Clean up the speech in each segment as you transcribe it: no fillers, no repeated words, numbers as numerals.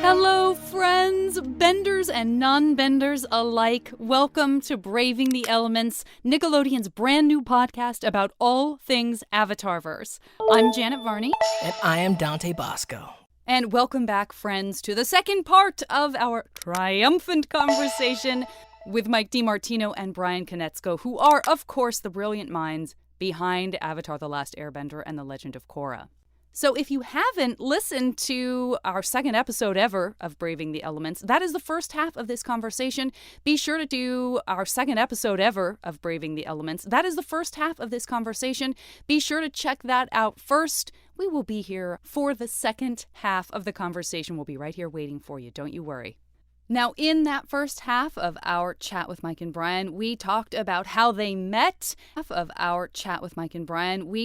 Hello, friends, benders and non-benders alike. Welcome to Braving the Elements, Nickelodeon's brand new podcast about all things Avatarverse. I'm Janet Varney. And I am Dante Bosco. And welcome back, friends, to the second part of our triumphant conversation with Mike DiMartino and Brian Konietzko, who are, of course, the brilliant minds behind Avatar: The Last Airbender and The Legend of Korra. So if you haven't listened to our second episode ever of Braving the Elements, that is the first half of this conversation. Be sure to do our second episode ever of Braving the Elements. That is the first half of this conversation. Be sure to check that out first. We will be here for the second half of the conversation. We'll be right here waiting for you. Don't you worry. Now, in that first half of our chat with Mike and Brian, we talked about how they met. We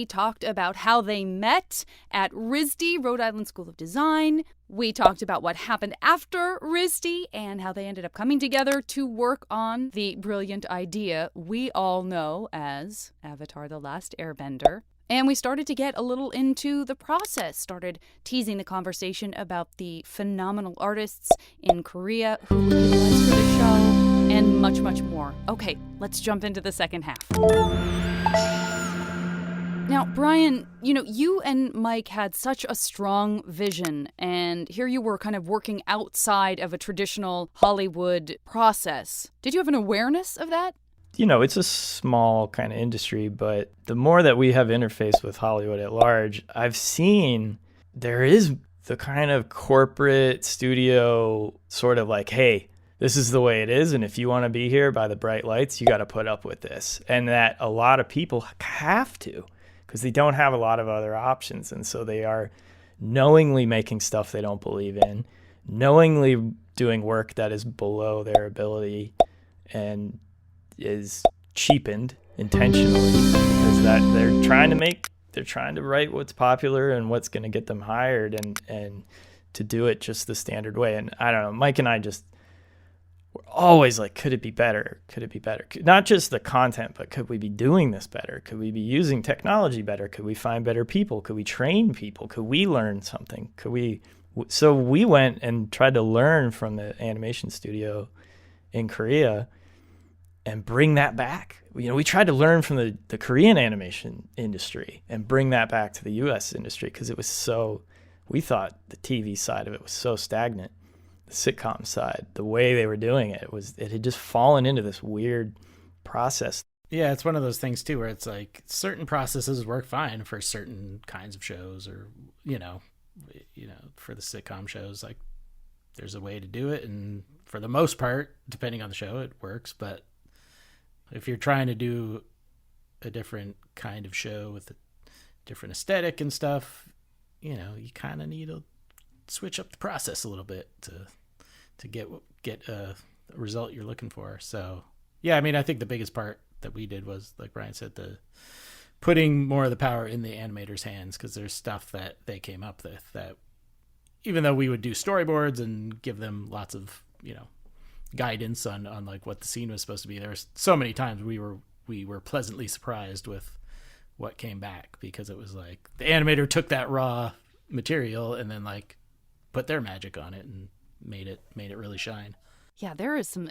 talked about how they met at RISD, Rhode Island School of Design. We talked about what happened after RISD and how they ended up coming together to work on the brilliant idea we all know as Avatar: The Last Airbender. And we started to get a little into the process, started teasing the conversation about the phenomenal artists in Korea who were utilized for the show, and much, much more. Okay, let's jump into the second half. Now, Brian, you and Mike had such a strong vision, and here you were kind of working outside of a traditional Hollywood process. Did you have an awareness of that? It's a small kind of industry, but the more that we have interfaced with Hollywood at large, I've seen there is the kind of corporate studio sort of like, hey, this is the way it is, and if you want to be here by the bright lights, you got to put up with this. And that a lot of people have to, because they don't have a lot of other options, and so they are knowingly making stuff they don't believe in, knowingly doing work that is below their ability, and is cheapened intentionally because that they're trying to write what's popular and what's going to get them hired, and to do it just the standard way. And I don't know, Mike and I we're always like, could it be better? Could it be better? Not just the content, but could we be doing this better? Could we be using technology better? Could we find better people? Could we train people? Could we learn something? So we went and tried to learn from the animation studio in Korea and bring that back. We tried to learn from the Korean animation industry and bring that back to the U.S. industry because we thought the TV side of it was so stagnant. The sitcom side, the way they were doing it had just fallen into this weird process. Yeah, it's one of those things too where it's like certain processes work fine for certain kinds of shows, or for the sitcom shows, like there's a way to do it, and for the most part, depending on the show, it works. But if you're trying to do a different kind of show with a different aesthetic and stuff, you kind of need to switch up the process a little bit to get a result you're looking for. So, yeah, I think the biggest part that we did was, like Brian said, the putting more of the power in the animators' hands, because there's stuff that they came up with that, even though we would do storyboards and give them lots of, guidance on like what the scene was supposed to be, there was so many times we were pleasantly surprised with what came back, because it was like the animator took that raw material and then like put their magic on it and made it really shine. Yeah, there is some